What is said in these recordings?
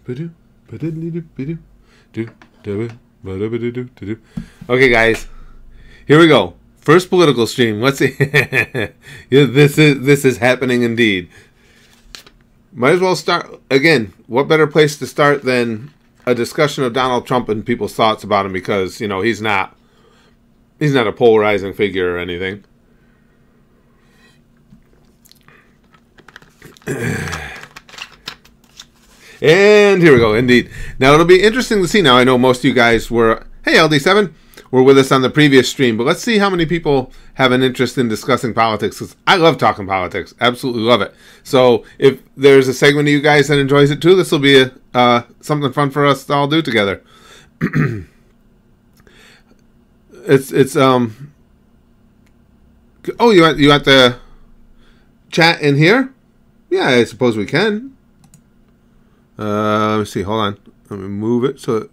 Okay, guys, here we go. First political stream. Let's see. Yeah, this is happening indeed. Might as well start again. What better place to start than a discussion of Donald Trump and people's thoughts about him? Because he's not a polarizing figure or anything. And here we go, indeed. Now, it'll be interesting to see. Now, I know most of you guys were, hey, LD7, were with us on the previous stream, but let's see how many people have an interest in discussing politics, because I love talking politics. Absolutely love it. So, if there's a segment of you guys that enjoys it too, this will be something fun for us to all do together. Oh, you want the chat in here? Yeah, I suppose we can. Let me see. Hold on. Let me move it so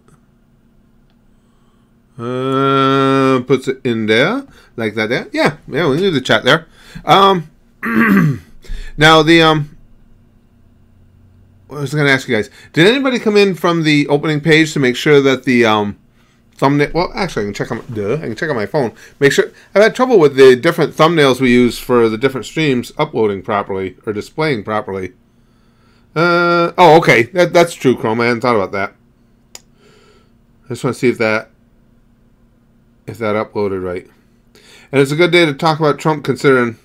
it puts it in there like that. There. Yeah. We can do the chat there. Now what was I going to ask you guys? Did anybody come in from the opening page to make sure that the thumbnail? Well, actually, I can check on my phone. Make sure. I've had trouble with the different thumbnails we use for the different streams uploading properly or displaying properly. Oh, okay. That's true, Chrome. I hadn't thought about that. I just want to see if that uploaded right. And it's a good day to talk about Trump, considering.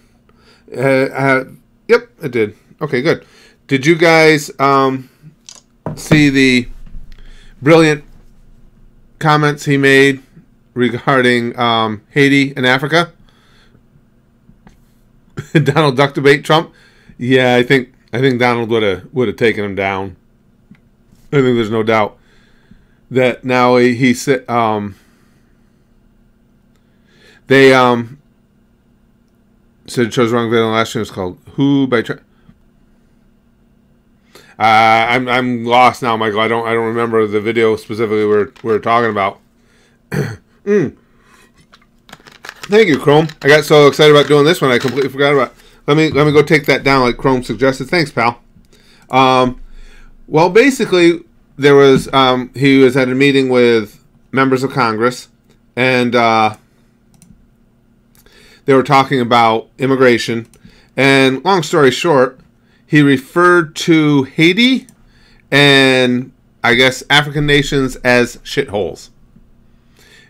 Yep, it did. Okay, good. Did you guys see the brilliant comments he made regarding Haiti and Africa? Donald Duck debate Trump. Yeah, I think Donald would have taken him down. I think there's no doubt that now he said they said it chose wrong video. The last stream was called "Who by Trump." I'm lost now, Michael. I don't remember the video specifically we're talking about. Thank you, Chrome. I got so excited about doing this one I completely forgot about it. Let me go take that down like Chrome suggested. Thanks, pal. Well, basically, there was he was at a meeting with members of Congress, and they were talking about immigration. And long story short, he referred to Haiti and I guess African nations as shitholes,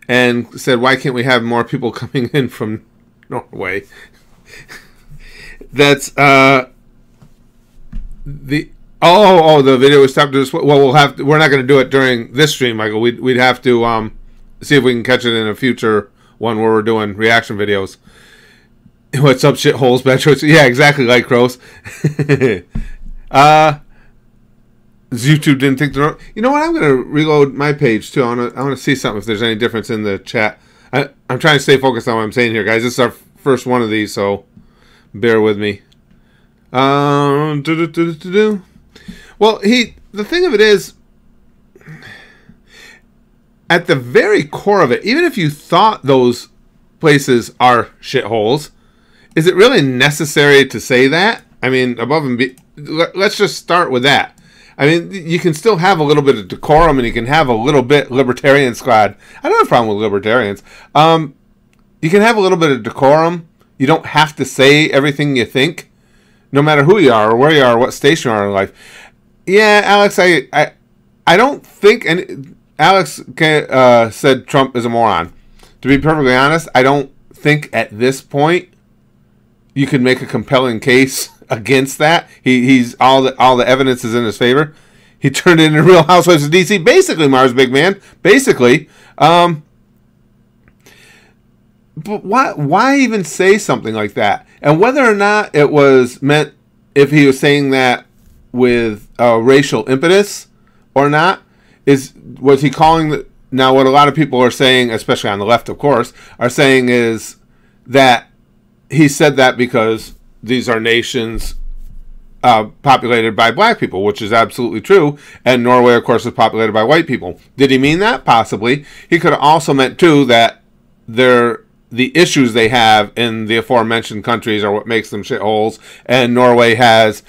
and said, "Why can't we have more people coming in from Norway?" That's the video was stopped. Well, we're not going to do it during this stream, Michael. We'd have to see if we can catch it in a future one where we're doing reaction videos. What's up, shitholes, bad choice? Yeah, exactly, like crows. YouTube didn't think to. You know what? I'm going to reload my page too. I want to see something if there's any difference in the chat. I'm trying to stay focused on what I'm saying here, guys. This is our first one of these, so bear with me. Well, the thing of it is, at the very core of it, even if you thought those places are shitholes, is it really necessary to say that? I mean, let's just start with that. I mean, you can still have a little bit of decorum, and you can have a little bit libertarian squad. I don't have a problem with libertarians. You can have a little bit of decorum. You don't have to say everything you think, no matter who you are or where you are or what station you are in life. Yeah, Alex, I don't think, and Alex said Trump is a moron. To be perfectly honest, I don't think at this point you can make a compelling case against that. He's all the evidence is in his favor. He turned it into Real Housewives of DC, basically, Mars Big Man, basically. But why even say something like that? And whether or not it was meant, if he was saying that with racial impetus or not, was he calling now what a lot of people are saying, especially on the left, of course, are saying is that he said that because these are nations populated by black people, which is absolutely true, and Norway, of course, is populated by white people. Did he mean that? Possibly. He could have also meant, too, that the issues they have in the aforementioned countries are what makes them shitholes, and Norway has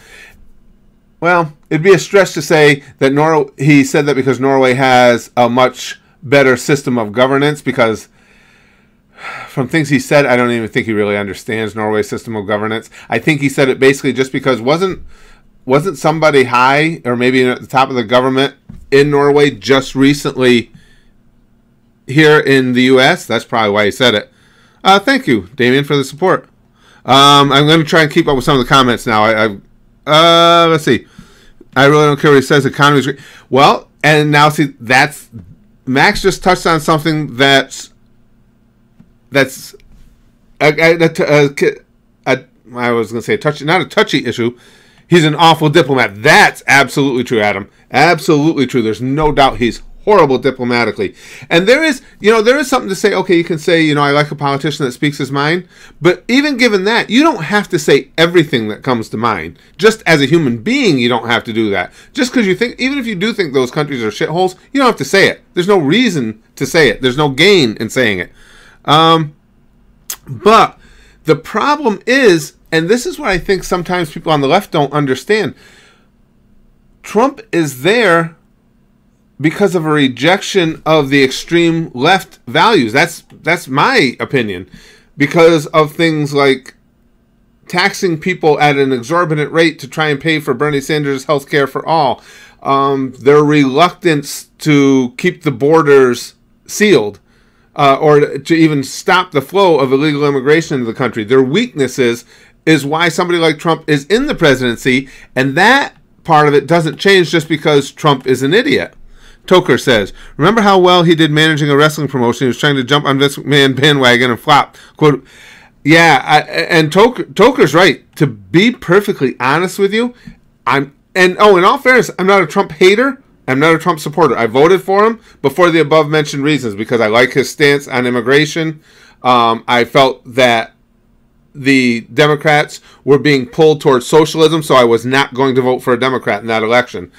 well, it'd be a stretch to say that he said that because Norway has a much better system of governance, because from things he said, I don't even think he really understands Norway's system of governance. I think he said it basically just because wasn't somebody high or maybe at the top of the government in Norway just recently here in the U.S.? That's probably why he said it. Thank you, Damien, for the support. I'm going to try and keep up with some of the comments now. Let's see. I really don't care what he says. The economy's great. Well, and now see, that's Max just touched on something I was going to say not a touchy issue. He's an awful diplomat. That's absolutely true, Adam. Absolutely true. There's no doubt he's horrible diplomatically. And there is something to say. Okay, you can say, I like a politician that speaks his mind. But even given that, you don't have to say everything that comes to mind. Just as a human being, you don't have to do that. Just because you think, even if you do think those countries are shitholes, you don't have to say it. There's no reason to say it. There's no gain in saying it. But the problem is, and this is what I think sometimes people on the left don't understand, Trump is there because of a rejection of the extreme left values. That's my opinion. Because of things like taxing people at an exorbitant rate to try and pay for Bernie Sanders' health care for all. Their reluctance to keep the borders sealed. Or to even stop the flow of illegal immigration into the country. Their weaknesses is why somebody like Trump is in the presidency, and that part of it doesn't change just because Trump is an idiot. Toker says, remember how well he did managing a wrestling promotion? He was trying to jump on Vince McMahon bandwagon and flop. Quote, and Toker's right. To be perfectly honest with you, in all fairness, I'm not a Trump hater. I'm not a Trump supporter. I voted for him before the above-mentioned reasons because I like his stance on immigration. I felt that the Democrats were being pulled towards socialism, so I was not going to vote for a Democrat in that election.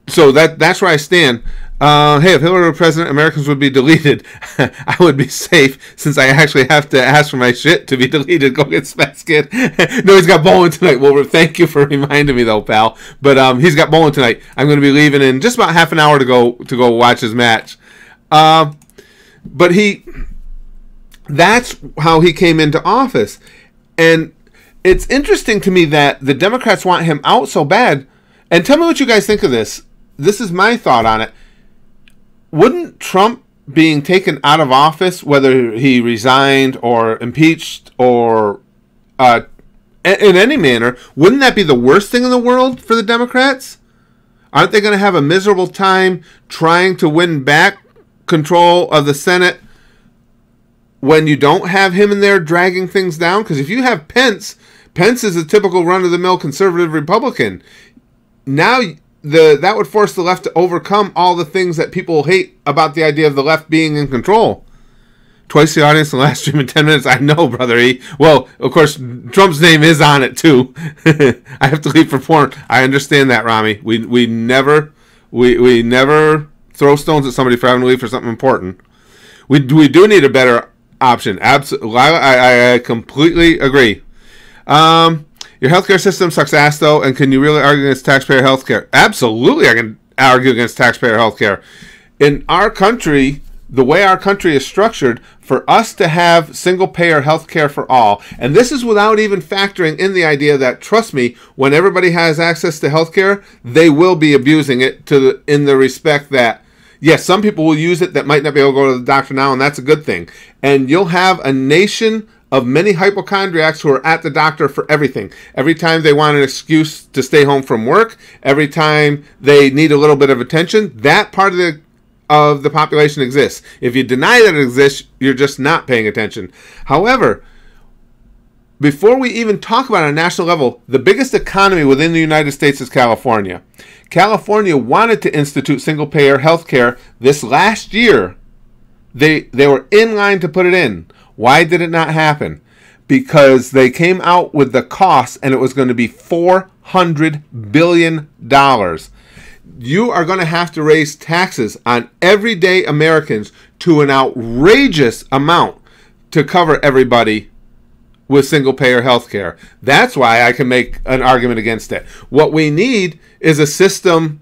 So that's where I stand. Hey, if Hillary were president, Americans would be deleted. I would be safe since I actually have to ask for my shit to be deleted. Go get Smack's kid. No, he's got bowling tonight. Well, thank you for reminding me though, pal. But he's got bowling tonight. I'm going to be leaving in just about half an hour to go watch his match. But that's how he came into office. And it's interesting to me that the Democrats want him out so bad. And tell me what you guys think of this. This is my thought on it. Wouldn't Trump being taken out of office, whether he resigned or impeached or in any manner, wouldn't that be the worst thing in the world for the Democrats? Aren't they going to have a miserable time trying to win back control of the Senate when you don't have him in there dragging things down? Because if you have Pence is a typical run-of-the-mill conservative Republican. Now that would force the left to overcome all the things that people hate about the idea of the left being in control. Twice the audience in the last stream in 10 minutes. I know, Brother E. Well, of course, Trump's name is on it, too. I have to leave for porn. I understand that, Rami. We never throw stones at somebody for having to leave for something important. We do need a better option. Absolutely. I completely agree. Your healthcare system sucks ass, though, and can you really argue against taxpayer healthcare? Absolutely, I can argue against taxpayer healthcare. In our country, the way our country is structured, for us to have single-payer healthcare for all, and this is without even factoring in the idea that, trust me, when everybody has access to healthcare, they will be abusing it in the respect that, yes, some people will use it that might not be able to go to the doctor now, and that's a good thing. And you'll have a nation of many hypochondriacs who are at the doctor for everything. Every time they want an excuse to stay home from work, every time they need a little bit of attention, that part of the population exists. If you deny that it exists, you're just not paying attention. However, before we even talk about it on a national level, the biggest economy within the United States is California. California wanted to institute single-payer health care this last year. They were in line to put it in. Why did it not happen? Because they came out with the cost and it was going to be $400 billion. You are going to have to raise taxes on everyday Americans to an outrageous amount to cover everybody with single-payer health care. That's why I can make an argument against it. What we need is a system,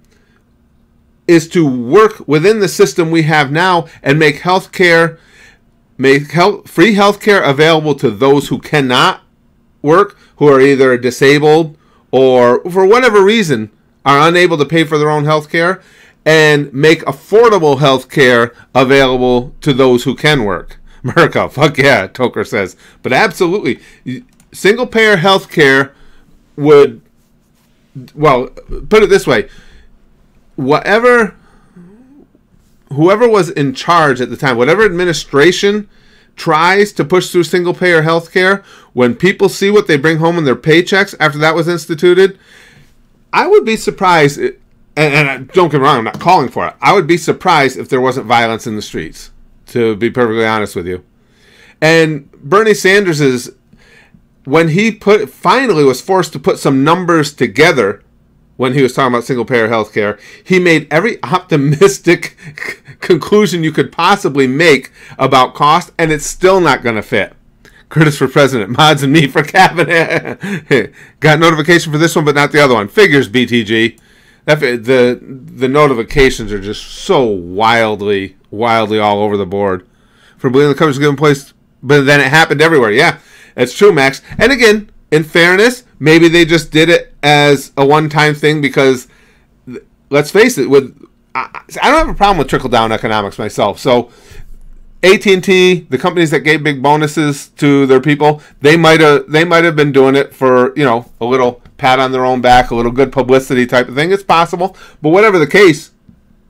is to work within the system we have now and make free health care available to those who cannot work, who are either disabled or for whatever reason are unable to pay for their own health care, and make affordable health care available to those who can work. America, fuck yeah, Toker says. But absolutely, single-payer health care would, well, put it this way, whoever was in charge at the time, whatever administration tries to push through single-payer health care, when people see what they bring home in their paychecks after that was instituted, I would be surprised, and don't get me wrong, I'm not calling for it, I would be surprised if there wasn't violence in the streets, to be perfectly honest with you. And Bernie Sanders when he finally was forced to put some numbers together when he was talking about single-payer health care, he made every optimistic conclusion you could possibly make about cost, and it's still not going to fit. Curtis for president, mods and me for cabinet. Got notification for this one, but not the other one. Figures, BTG. The notifications are just so wildly all over the board. For believing the coverage was given place, but then it happened everywhere. Yeah, it's true, Max. And again, in fairness, maybe they just did it as a one-time thing because, let's face it, I don't have a problem with trickle-down economics myself. So AT&T, the companies that gave big bonuses to their people, they might have been doing it for, a little pat on their own back, a little good publicity type of thing. It's possible. But whatever the case,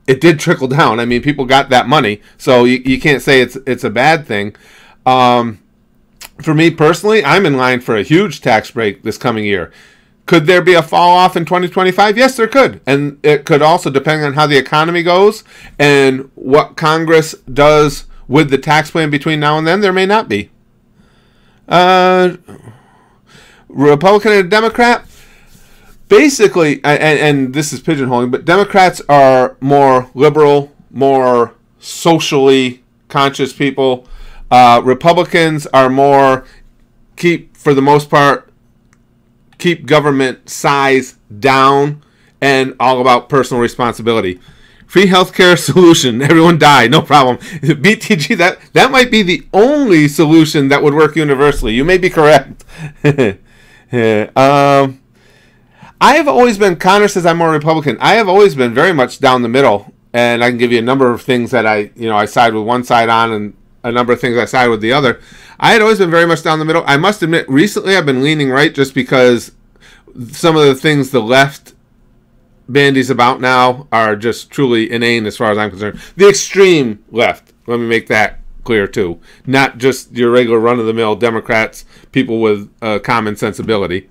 it did trickle down. I mean, people got that money, so you can't say it's a bad thing. For me personally, I'm in line for a huge tax break this coming year. Could there be a fall off in 2025? Yes, there could. And it could also, depending on how the economy goes and what Congress does with the tax plan between now and then, there may not be. Republican and Democrat, basically, and this is pigeonholing, but Democrats are more liberal, more socially conscious people. Republicans are more for the most part, keep government size down and all about personal responsibility. Free healthcare solution. Everyone die. No problem. BTG, that might be the only solution that would work universally. You may be correct. I have always been, Connor says I'm more Republican. I have always been very much down the middle. And I can give you a number of things that I side with one side on and a number of things I side with the other. I had always been very much down the middle. I must admit, recently I've been leaning right just because some of the things the left bandies about now are just truly inane as far as I'm concerned. The extreme left, let me make that clear too. Not just your regular run-of-the-mill Democrats, people with common sensibility.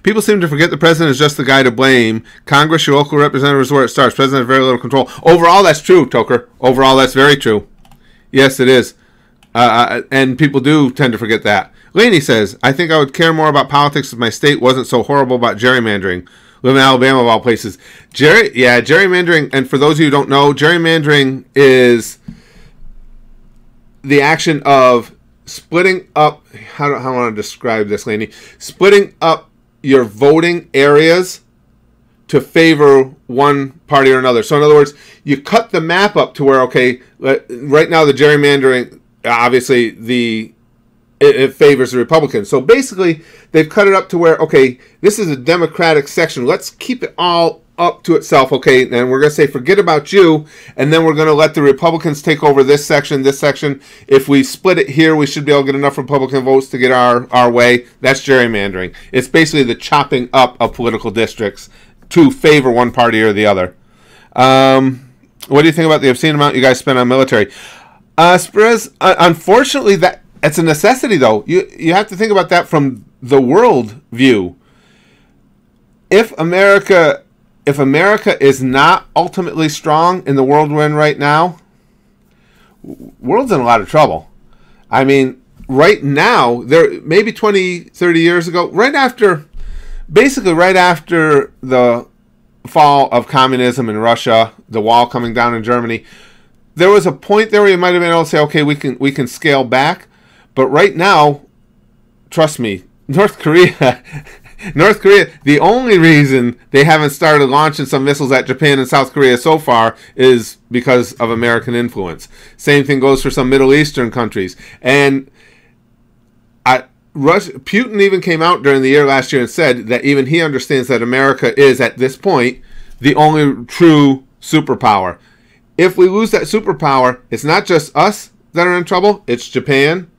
People seem to forget the president is just the guy to blame. Congress, your local representative is where it starts. President has very little control. Overall, that's true, Toker. Overall, that's very true. Yes, it is. And people do tend to forget that. Laney says, I think I would care more about politics if my state wasn't so horrible about gerrymandering. Live in Alabama of all places. Gerrymandering, and for those of you who don't know, gerrymandering is the action of splitting up, how do I want to describe this, Laney? Splitting up your voting areas to favor one party or another. So in other words, you cut the map up to where, okay, right now the gerrymandering, obviously it favors the Republicans. So basically, they've cut it up to where, okay, this is a Democratic section. Let's keep it all up to itself, okay? And we're going to say, forget about you, and then we're going to let the Republicans take over this section, this section. If we split it here, we should be able to get enough Republican votes to get our way. That's gerrymandering. It's basically the chopping up of political districts to favor one party or the other. What do you think about the obscene amount you guys spend on military? Sprez, unfortunately, it's a necessity, though. You have to think about that from the world view. If America is not ultimately strong in the world we're in right now, world's in a lot of trouble. I mean, right now, maybe 20, 30 years ago, right after the fall of communism in Russia, the wall coming down in Germany, there was a point there where you might have been able to say, okay, we can scale back. But right now, trust me, North Korea, the only reason they haven't started launching some missiles at Japan and South Korea so far is because of American influence. Same thing goes for some Middle Eastern countries. And Putin even came out during the year last year and said that even he understands that America is, at this point, the only true superpower. If we lose that superpower, it's not just us that are in trouble. It's Japan.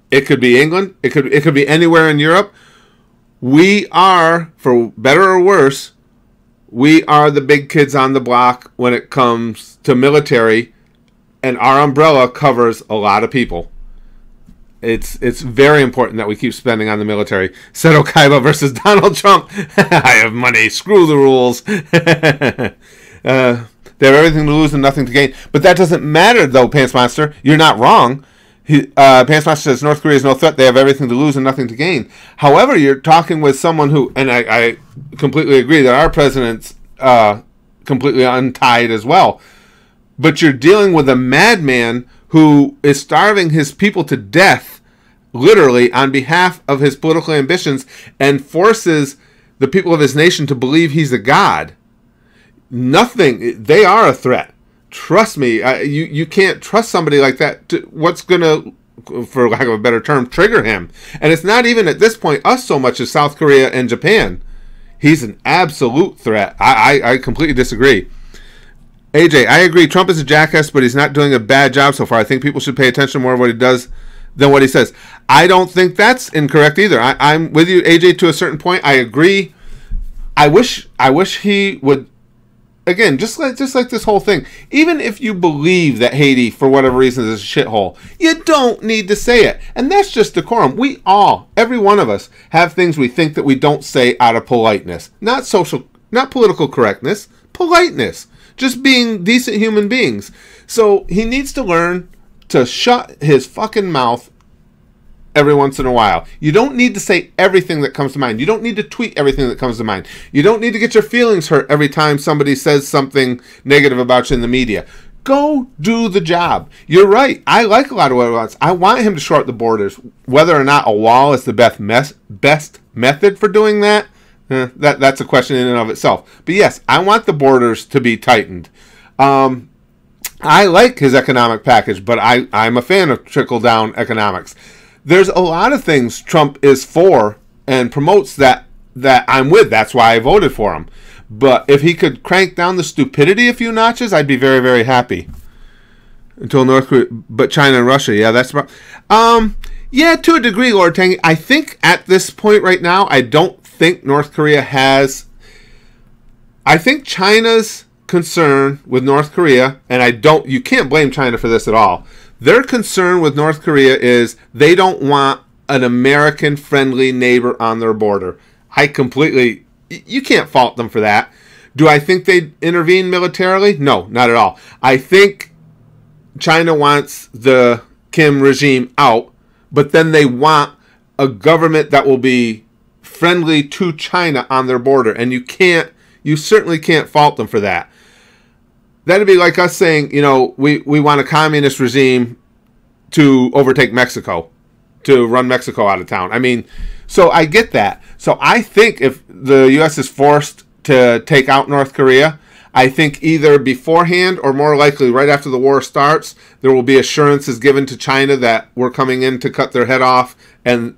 It could be England. It could be anywhere in Europe. We are, for better or worse, we are the big kids on the block when it comes to military, and our umbrella covers a lot of people. It's very important that we keep spending on the military. Seto Kaiba versus Donald Trump. I have money. Screw the rules. They have everything to lose and nothing to gain. But that doesn't matter, though, Pants Monster. You're not wrong. Pants Monster says North Korea is no threat. They have everything to lose and nothing to gain. However, you're talking with someone who, and I completely agree that our president's completely untied as well. But you're dealing with a madman who is starving his people to death, literally, on behalf of his political ambitions, and forces the people of his nation to believe he's a god. They are a threat. Trust me, you can't trust somebody like that. What's going to, for lack of a better term, trigger him? And it's not even at this point us so much as South Korea and Japan. He's an absolute threat. I completely disagree. AJ, I agree. Trump is a jackass, but he's not doing a bad job so far. I think people should pay attention more to what he does than what he says. I don't think that's incorrect either. I'm with you, AJ, to a certain point. I agree. I wish he would, again, just like this whole thing. Even if you believe that Haiti, for whatever reason, is a shithole, you don't need to say it. And that's just decorum. We all, every one of us, have things we think that we don't say out of politeness. Not political correctness, politeness. Just being decent human beings. So he needs to learn to shut his fucking mouth every once in a while. You don't need to say everything that comes to mind. You don't need to tweet everything that comes to mind. You don't need to get your feelings hurt every time somebody says something negative about you in the media. Go do the job. You're right. I like a lot of what he wants. I want him to short the borders. Whether or not a wall is the best method for doing that, that's a question in and of itself. But yes, I want the borders to be tightened. I like his economic package, but I'm a fan of trickle-down economics. There's a lot of things Trump is for and promotes that I'm with. That's why I voted for him. But if he could crank down the stupidity a few notches, I'd be very, very happy. Until North Korea, but China and Russia, yeah, that's about. Yeah, to a degree, Lord Tangy. I think at this point right now, I don't think North Korea has. I think China's concern with North Korea, and you can't blame China for this at all. Their concern with North Korea is they don't want an American-friendly neighbor on their border. You can't fault them for that. Do I think they'd intervene militarily? No, not at all. I think China wants the Kim regime out, but then they want a government that will be friendly to China on their border, and you certainly can't fault them for that. That'd be like us saying, we want a communist regime to overtake Mexico, to run Mexico out of town. I mean, so I get that. So I think if the U.S. is forced to take out North Korea, I think either beforehand or more likely right after the war starts, there will be assurances given to China that we're coming in to cut their head off and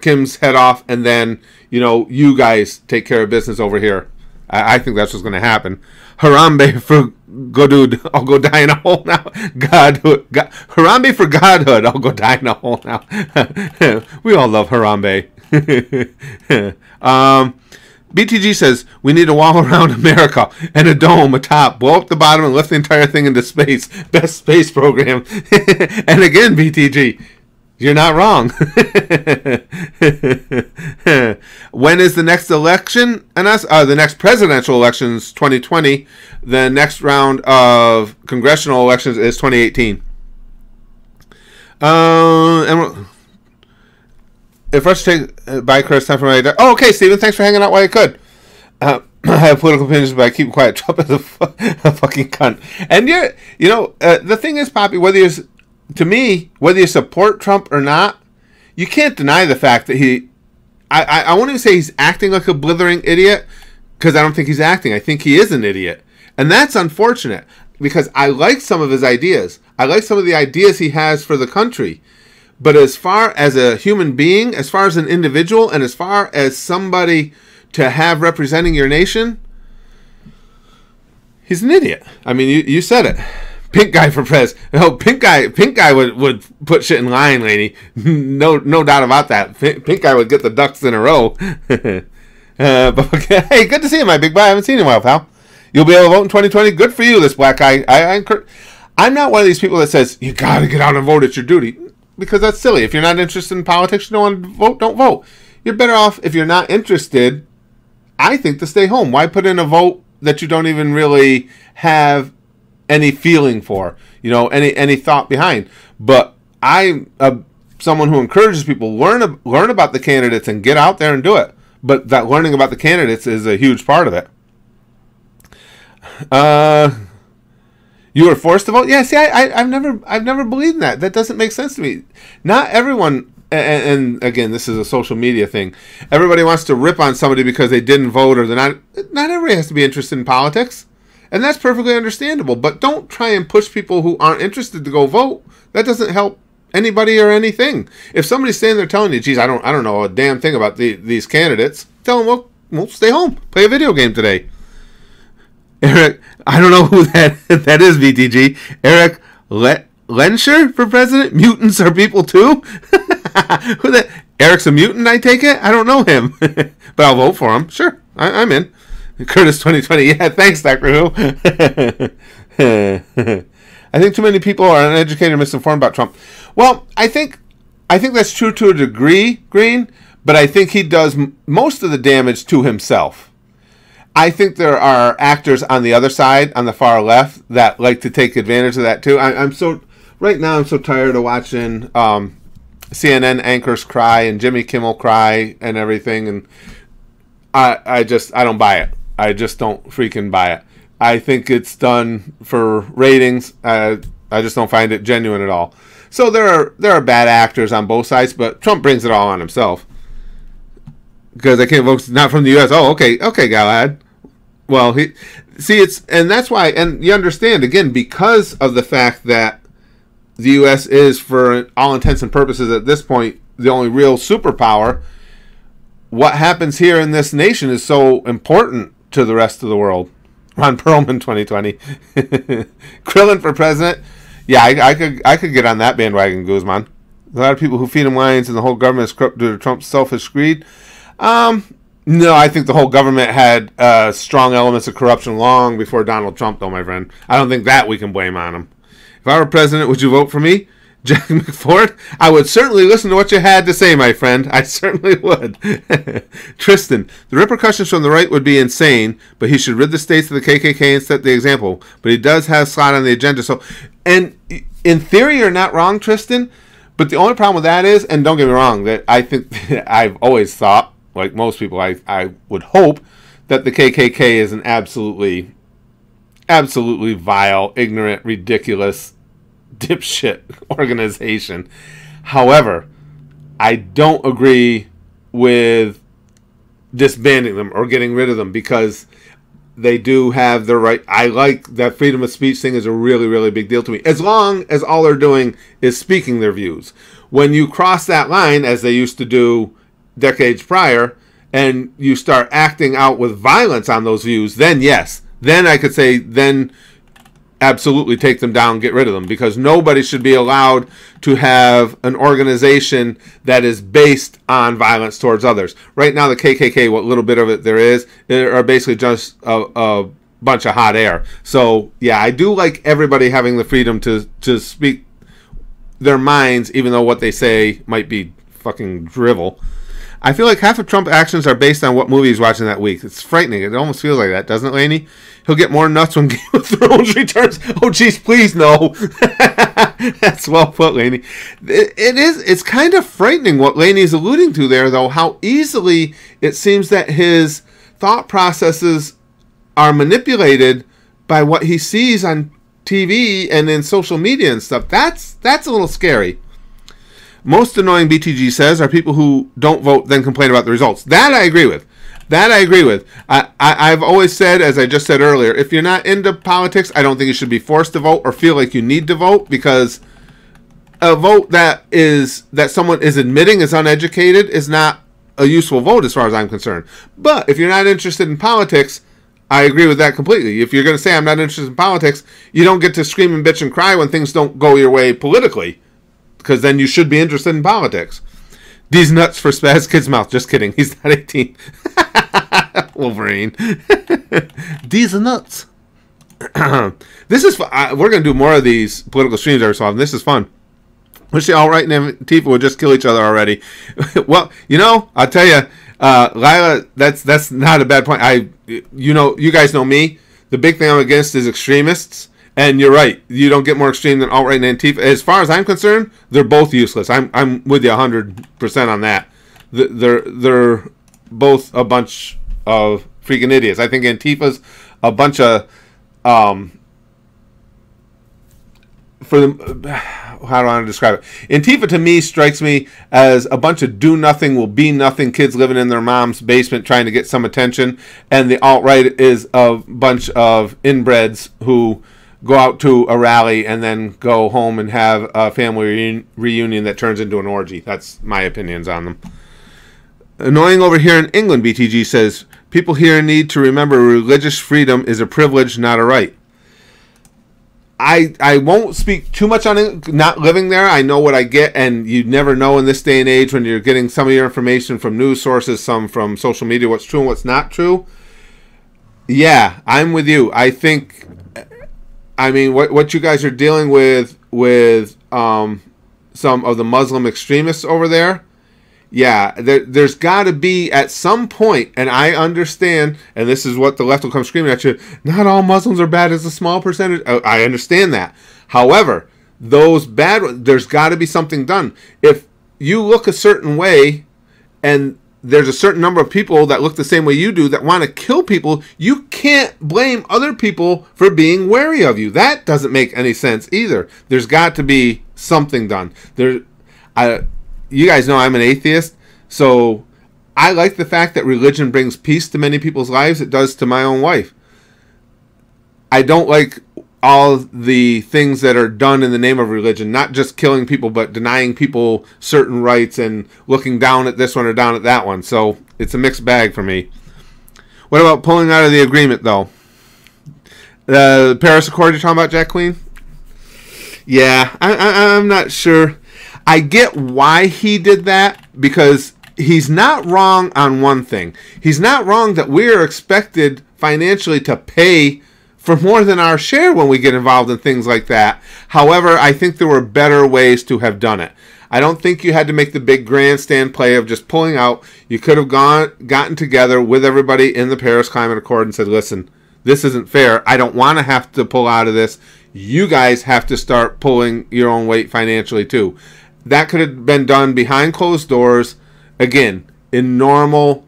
Kim's head off, and then, you guys take care of business over here. I think that's what's going to happen. Harambe for Godhood, I'll go die in a hole now. Harambe for Godhood, I'll go die in a hole now. We all love Harambe. BTG says, we need a wall around America and a dome atop. Blow up the bottom and lift the entire thing into space. Best space program. And again, BTG, you're not wrong. When is the next election? And the next presidential elections, 2020. The next round of congressional elections is 2018. And if Russia take by Chris, time for my day. Oh, okay, Steven, thanks for hanging out while you could. I have political opinions, but I keep quiet. Trump is a fucking cunt. And the thing is, Poppy, whether you support Trump or not, you can't deny the fact that I won't even say he's acting like a blithering idiot, because I don't think he's acting. I think he is an idiot. And that's unfortunate, because I like some of his ideas. I like some of the ideas he has for the country. But as far as a human being, as far as an individual, and as far as somebody to have representing your nation, he's an idiot. I mean, you said it. Pink guy for prez. No, pink guy would put shit in line, lady. No doubt about that. Pink guy would get the ducks in a row. But okay. Hey, good to see you, my big boy. I haven't seen you in a while, pal. You'll be able to vote in 2020. Good for you, this black guy. I'm not one of these people that says you got to get out and vote. It's your duty, because that's silly. If you're not interested in politics, you don't want to vote. Don't vote. You're better off if you're not interested. I think to stay home. Why put in a vote that you don't even really have any feeling for, any thought behind? But I'm someone who encourages people learn about the candidates and get out there and do it. But that learning about the candidates is a huge part of it. You were forced to vote? Yeah. See, I've never believed in that. That doesn't make sense to me. Not everyone. And again, this is a social media thing. Everybody wants to rip on somebody because they didn't vote or they're not. Not everybody has to be interested in politics. And that's perfectly understandable. But don't try and push people who aren't interested to go vote. That doesn't help anybody or anything. If somebody's standing there telling you, geez, I don't know a damn thing about these candidates, tell them, well, stay home. Play a video game today. Eric, I don't know who that is, VTG. Eric Lenscher for president? Mutants are people too? Who that? Eric's a mutant, I take it? I don't know him. But I'll vote for him. Sure, I'm in. Curtis 2020. Yeah, thanks, Dr. Who. I think too many people are uneducated and misinformed about Trump. Well, I think that's true to a degree, Green, but I think he does most of the damage to himself. I think there are actors on the other side, on the far left, that like to take advantage of that too. Right now I'm so tired of watching CNN anchors cry and Jimmy Kimmel cry and everything, and I don't buy it. I just don't freaking buy it. I think it's done for ratings. I just don't find it genuine at all. So there are bad actors on both sides, but Trump brings it all on himself. Because I can't vote not from the U.S. Oh, okay, Galad. Well, and that's why, and you understand, again, because of the fact that the U.S. is, for all intents and purposes at this point, the only real superpower, what happens here in this nation is so important to the rest of the world. Ron Perlman 2020. Krillin for president. Yeah, I could get on that bandwagon, Guzman. A lot of people who feed him lines and the whole government is corrupt due to Trump's selfish greed. No, I think the whole government had strong elements of corruption long before Donald Trump, though, my friend. I don't think that we can blame on him. If I were president, would you vote for me? Jack McFord? I would certainly listen to what you had to say, my friend. I certainly would. Tristan, the repercussions from the right would be insane, but he should rid the states of the KKK and set the example. But he does have a slot on the agenda. So, and in theory, you're not wrong, Tristan. But the only problem with that is, and don't get me wrong, that I think I've always thought, like most people, I would hope that the KKK is an absolutely vile, ignorant, ridiculous, dipshit organization. However, I don't agree with disbanding them or getting rid of them, because they do have the right. I like that freedom of speech thing is a really, really big deal to me, as long as all they're doing is speaking their views. When you cross that line, as they used to do decades prior, and you start acting out with violence on those views, then yes, then I could say, then absolutely take them down, get rid of them, because nobody should be allowed to have an organization that is based on violence towards others. Right now, the KKK, what little bit of it there is, are basically just a bunch of hot air. So, yeah, I do like everybody having the freedom to speak their minds, even though what they say might be fucking drivel. I feel like half of Trump's actions are based on what movie he's watching that week. It's frightening. It almost feels like that, doesn't it, Laney? He'll get more nuts when Game of Thrones returns. Oh, geez, please, no. That's well put, Laney. It's kind of frightening what Laney's alluding to there, though, how easily it seems that his thought processes are manipulated by what he sees on TV and in social media and stuff. That's a little scary. Most annoying, BTG says, are people who don't vote then complain about the results. That I agree with. I've always said, as I just said earlier, if you're not into politics, I don't think you should be forced to vote or feel like you need to vote, because a vote that someone is admitting is uneducated is not a useful vote as far as I'm concerned. But if you're not interested in politics, I agree with that completely. If you're going to say I'm not interested in politics, you don't get to scream and bitch and cry when things don't go your way politically, because then you should be interested in politics. These nuts for Spaz Kid's mouth. Just kidding. He's not 18. Wolverine. These nuts. This is fun. We're going to do more of these political streams every so often. This is fun. Wish the alt-right and Antifa would just kill each other already. Well, I'll tell you, Lila, that's not a bad point. You guys know me. The big thing I'm against is extremists. And you're right. You don't get more extreme than alt-right and Antifa. As far as I'm concerned, they're both useless. I'm with you 100% on that. They're both a bunch of freaking idiots. I think Antifa's a bunch of how do I want to describe it? Antifa to me strikes me as a bunch of do-nothing, will-be-nothing kids living in their mom's basement trying to get some attention. And the alt-right is a bunch of inbreds who go out to a rally and then go home and have a family reunion that turns into an orgy. That's my opinions on them. Annoying over here in England, BTG says, people here need to remember religious freedom is a privilege, not a right. I won't speak too much on it, not living there. I know what I get, and you never know in this day and age when you're getting some of your information from news sources, some from social media, what's true and what's not true. Yeah, I'm with you. I mean, what you guys are dealing with some of the Muslim extremists over there, yeah, there's got to be at some point, and I understand, and this is what the left will come screaming at you, not all Muslims are bad, it's a small percentage. I understand that. However, those bad, there's got to be something done. If you look a certain way, and there's a certain number of people that look the same way you do that want to kill people, you can't blame other people for being wary of you. That doesn't make any sense either. There's got to be something done. You guys know I'm an atheist, so I like the fact that religion brings peace to many people's lives. It does to my own wife. I don't like all the things that are done in the name of religion, not just killing people, but denying people certain rights and looking down at this one or down at that one. So it's a mixed bag for me. What about pulling out of the agreement, though? The Paris Accord you're talking about, Jack Queen? Yeah, I'm not sure. I get why he did that, because he's not wrong on one thing. He's not wrong that we're expected financially to pay for more than our share when we get involved in things like that. However, I think there were better ways to have done it. I don't think you had to make the big grandstand play of just pulling out. You could have gotten together with everybody in the Paris Climate Accord and said, listen, this isn't fair. I don't want to have to pull out of this. You guys have to start pulling your own weight financially too. That could have been done behind closed doors, again, in normal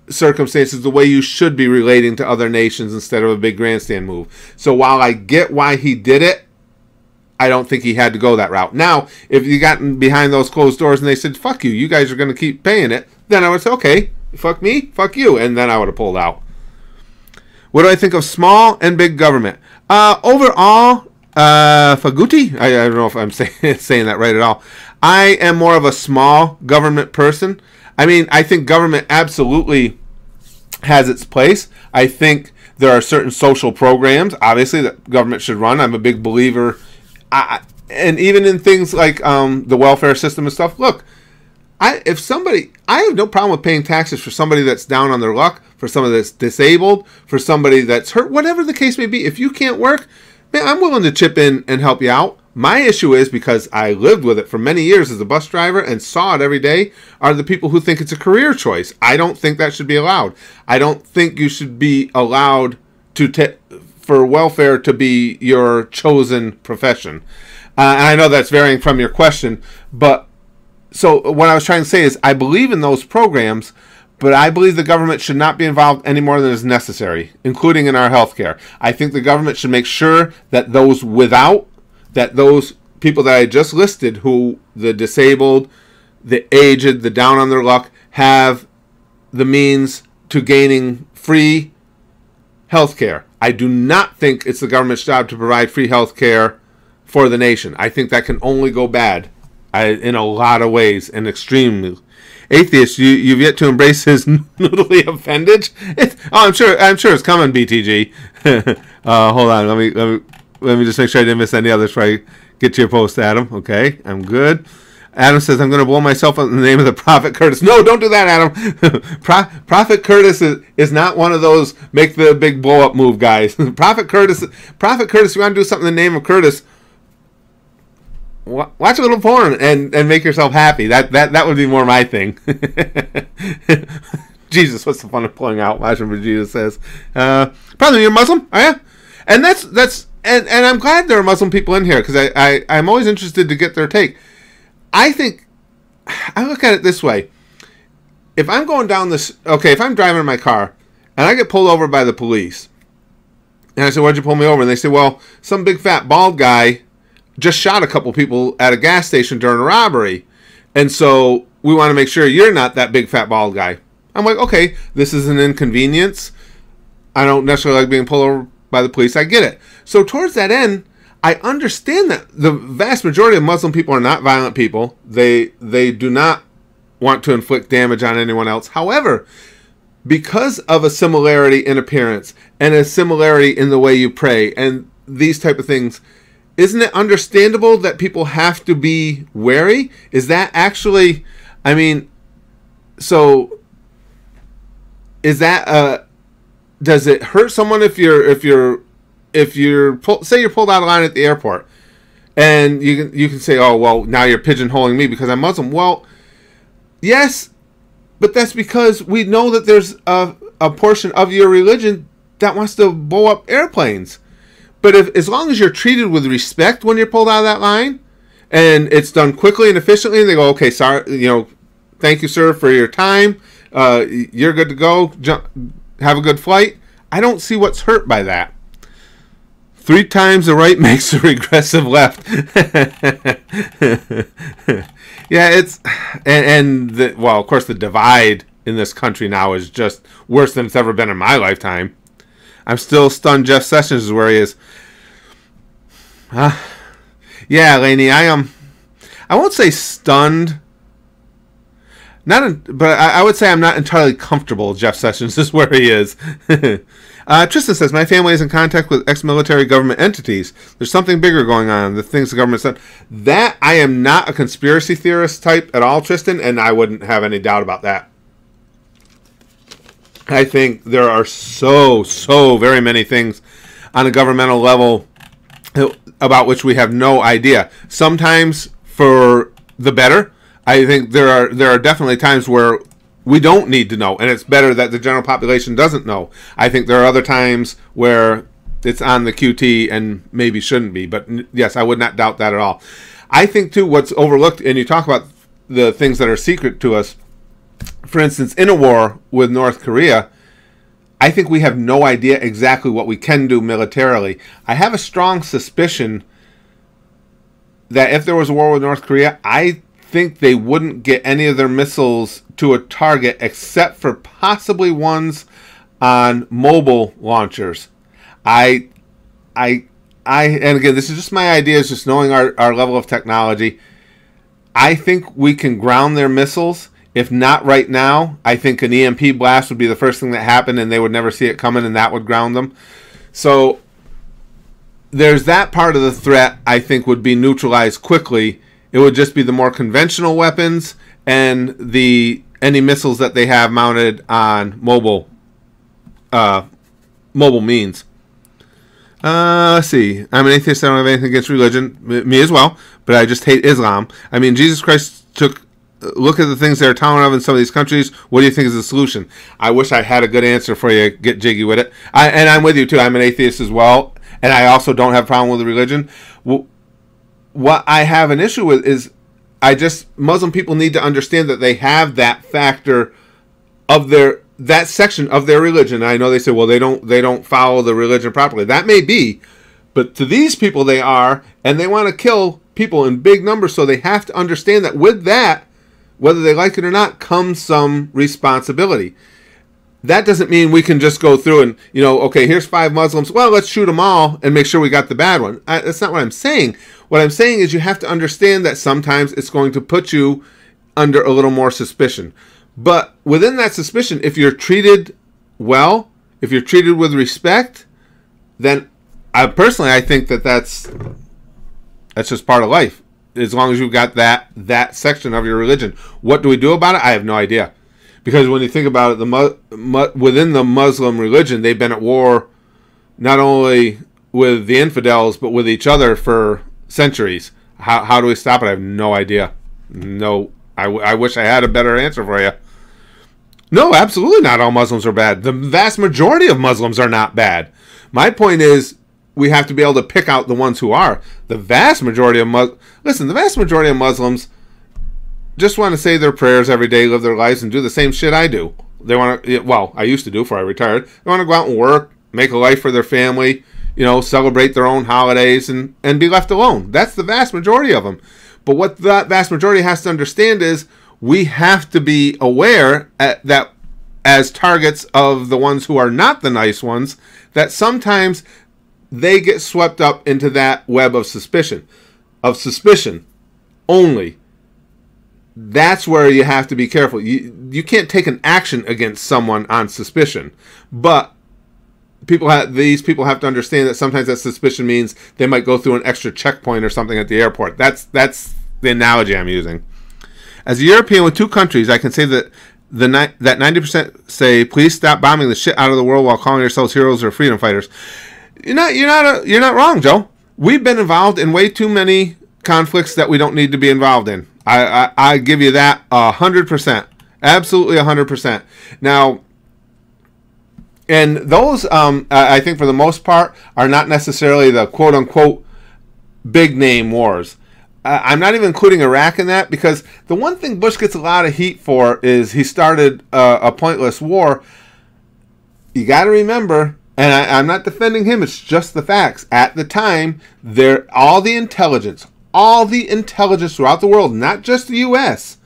circumstances, the way you should be relating to other nations instead of a big grandstand move. So while I get why he did it, I don't think he had to go that route. Now, if you got behind those closed doors and they said, fuck you, you guys are going to keep paying it, then I would say, okay, fuck me, fuck you, and then I would have pulled out. What do I think of small and big government? Overall, Faguti, I don't know if I'm saying that right at all. I am more of a small government person. I mean, I think government absolutely has its place. I think there are certain social programs, obviously, that government should run. I'm a big believer. And even in things like the welfare system and stuff. Look, I have no problem with paying taxes for somebody that's down on their luck, for somebody that's disabled, for somebody that's hurt, whatever the case may be. If you can't work, man, I'm willing to chip in and help you out. My issue is, because I lived with it for many years as a bus driver and saw it every day, are the people who think it's a career choice. I don't think that should be allowed. I don't think you should be allowed for welfare to be your chosen profession. And I know that's varying from your question, but so what I was trying to say is I believe in those programs, but I believe the government should not be involved any more than is necessary, including in our healthcare. I think the government should make sure that those people that I just listed, who the disabled, the aged, the down on their luck, have the means to gaining free health care. I do not think it's the government's job to provide free health care for the nation. I think that can only go bad in a lot of ways, and extremely. Atheist, you've yet to embrace his noodly appendage. I'm sure it's coming, BTG. Hold on, let me just make sure I didn't miss any others before I get to your post, Adam. Okay, I'm good. Adam says, I'm going to blow myself up in the name of the Prophet Curtis. No, don't do that, Adam. Prophet Curtis is not one of those make the big blow up move guys. Prophet Curtis, you want to do something in the name of Curtis, watch a little porn and make yourself happy. That would be more my thing. Jesus, what's the fun of pulling out? Watching what Jesus says. Probably you're Muslim, are you? And and I'm glad there are Muslim people in here, because I'm always interested to get their take. I think, I look at it this way. If I'm going down this, if I'm driving in my car and I get pulled over by the police, and I say, why'd you pull me over? And they say, well, some big fat bald guy just shot a couple people at a gas station during a robbery, and so we want to make sure you're not that big fat bald guy. I'm like, okay, this is an inconvenience. I don't necessarily like being pulled over by the police. I get it. So towards that end, I understand that the vast majority of Muslim people are not violent people. They do not want to inflict damage on anyone else. However, because of a similarity in appearance and a similarity in the way you pray and these type of things, isn't it understandable that people have to be wary? Is that actually, I mean, so is that does it hurt someone if you're say you're pulled out of line at the airport, and you can say, oh, well, now you're pigeonholing me because I'm Muslim. Well, yes, but that's because we know that there's a portion of your religion that wants to blow up airplanes. But as long as you're treated with respect when you're pulled out of that line, and it's done quickly and efficiently, and they go, okay, sorry, thank you, sir, for your time. You're good to go. Have a good flight. I don't see what's hurt by that. 3 times the right makes the regressive left. Yeah, it's well, of course, the divide in this country now is just worse than it's ever been in my lifetime. I'm still stunned. Jeff Sessions is where he is. Yeah, Lainey, I won't say stunned. But I would say I'm not entirely comfortable. Jeff Sessions is where he is. Tristan says, my family is in contact with ex-military government entities. There's something bigger going on. The things the government said. That, I am not a conspiracy theorist type at all, Tristan, and I wouldn't have any doubt about that. I think there are so very many things on a governmental level about which we have no idea. Sometimes for the better. I think there are definitely times where we don't need to know, and it's better that the general population doesn't know. I think there are other times where it's on the QT and maybe shouldn't be. But yes, I would not doubt that at all. I think, too, what's overlooked, and you talk about the things that are secret to us, for instance, in a war with North Korea, I think we have no idea exactly what we can do militarily. I have a strong suspicion that if there was a war with North Korea, I think they wouldn't get any of their missiles to a target except for possibly ones on mobile launchers. And again, this is just my ideas, just knowing our level of technology. I think we can ground their missiles. If not right now, I think an EMP blast would be the first thing that happened, and they would never see it coming, and that would ground them. So there's that part of the threat I think would be neutralized quickly. It would just be the more conventional weapons and any missiles that they have mounted on mobile means. Let's see. I'm an atheist. I don't have anything against religion. Me as well. But I just hate Islam. I mean, Jesus Christ look at the things they're tolerant of in some of these countries. What do you think is the solution? I wish I had a good answer for you. Get jiggy with it. And I'm with you, too. I'm an atheist as well. And I also don't have a problem with religion. What I have an issue with is Muslim people need to understand that they have that factor of that section of their religion. I know they say, well, they don't follow the religion properly. That may be, but to these people they are, and they want to kill people in big numbers, so they have to understand that with that, whether they like it or not, comes some responsibility. That doesn't mean we can just go through and, okay, here's 5 Muslims. Well, let's shoot them all and make sure we got the bad one. That's not what I'm saying. What I'm saying is you have to understand that sometimes it's going to put you under a little more suspicion. But within that suspicion, if you're treated well, if you're treated with respect, then I think that's just part of life. As long as you've got that section of your religion. What do we do about it? I have no idea. Because when you think about it, within the Muslim religion, they've been at war not only with the infidels, but with each other for centuries. How do we stop it? I have no idea. No, I wish I had a better answer for you. No, absolutely not all Muslims are bad. The vast majority of Muslims are not bad. My point is, we have to be able to pick out the ones who are. The vast majority of the vast majority of Muslims just want to say their prayers every day, live their lives, and do the same shit I do. They want to, I used to do before I retired. They want to go out and work, make a life for their family, celebrate their own holidays, and be left alone. That's the vast majority of them. But what that vast majority has to understand is we have to be aware that as targets of the ones who are not the nice ones, that sometimes they get swept up into that web of suspicion only. That's where you have to be careful. You can't take an action against someone on suspicion, but these people have to understand that sometimes that suspicion means they might go through an extra checkpoint or something at the airport. That's the analogy I'm using. As a European with 2 countries, I can say that that 90% say, "Please stop bombing the shit out of the world while calling yourselves heroes or freedom fighters." You're not wrong, Joe. We've been involved in way too many conflicts that we don't need to be involved in. I give you that 100%. Absolutely 100%. Now, and those, I think for the most part, are not necessarily the quote-unquote big-name wars. I'm not even including Iraq in that, because the one thing Bush gets a lot of heat for is he started a pointless war. You got to remember, and I'm not defending him, it's just the facts. At the time, all the intelligence throughout the world, not just the U.S.,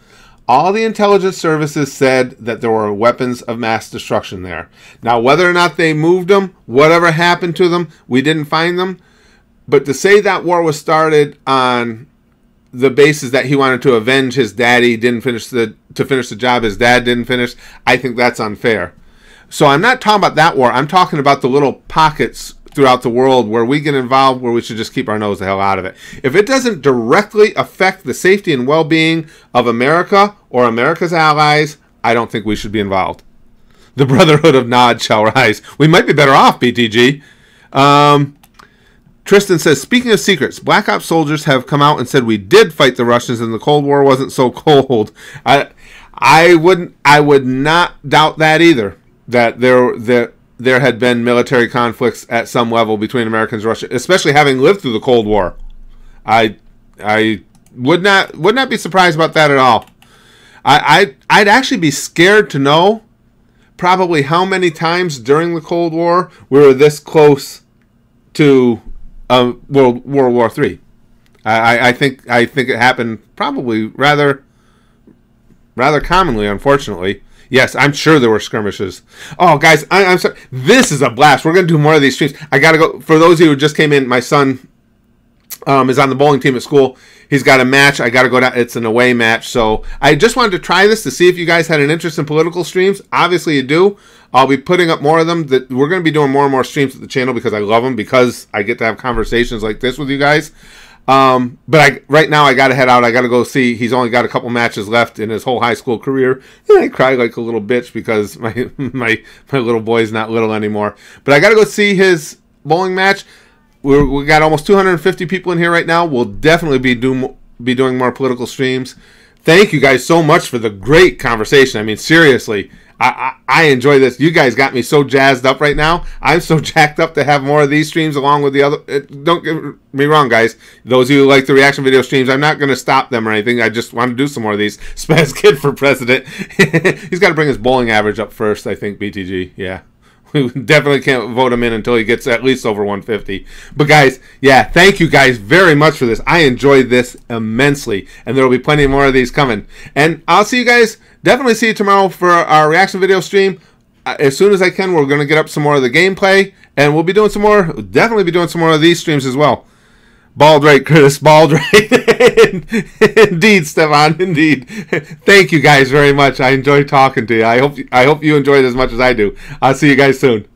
all the intelligence services said that there were weapons of mass destruction there. Now, whether or not they moved them, whatever happened to them, we didn't find them. But to say that war was started on the basis that he wanted to avenge his daddy, to finish the job his dad didn't finish, I think that's unfair. So I'm not talking about that war. I'm talking about the little pockets throughout the world where we get involved, where we should just keep our nose the hell out of it. If it doesn't directly affect the safety and well-being of America or America's allies, I don't think we should be involved. The Brotherhood of Nod shall rise. We might be better off, BTG. Tristan says, speaking of secrets, Black Ops soldiers have come out and said we did fight the Russians and the Cold War wasn't so cold. I would not doubt that either, that there had been military conflicts at some level between Americans and Russia, especially having lived through the Cold War. I would not be surprised about that at all. I'd actually be scared to know probably how many times during the Cold War we were this close to World War III. I think it happened probably rather commonly, unfortunately. Yes, I'm sure there were skirmishes. Oh, guys, I'm sorry. This is a blast. We're going to do more of these streams. I got to go. For those of you who just came in, my son is on the bowling team at school. He's got a match. I got to go down. It's an away match. So I just wanted to try this to see if you guys had an interest in political streams. Obviously, you do. I'll be putting up more of them. We're going to be doing more and more streams at the channel because I love them, because I get to have conversations like this with you guys. But right now I got to head out. I got to go see. He's only got a couple matches left in his whole high school career. And I cry like a little bitch because my little boy's not little anymore. But I got to go see his bowling match. We got almost 250 people in here right now. We'll definitely be doing more political streams. Thank you guys so much for the great conversation. I mean, seriously, I enjoy this. You guys got me so jazzed up right now. I'm so jacked up to have more of these streams along with the other. Don't get me wrong, guys. Those of you who like the reaction video streams, I'm not going to stop them or anything. I just want to do some more of these. Spaz Kid for president. He's got to bring his bowling average up first, I think, BTG. Yeah. we definitely can't vote him in until he gets at least over 150. But guys, yeah, thank you guys very much for this. I enjoyed this immensely, and there will be plenty more of these coming. And I'll see you guys, definitely see you tomorrow for our reaction video stream. As soon as I can, we're going to get up some more of the gameplay, and we'll be doing some more, definitely be doing some more of these streams as well. Bald right, Curtis, bald right. Indeed, Stefan, indeed. Thank you guys very much. I enjoyed talking to you. I hope you enjoyed as much as I do. I'll see you guys soon.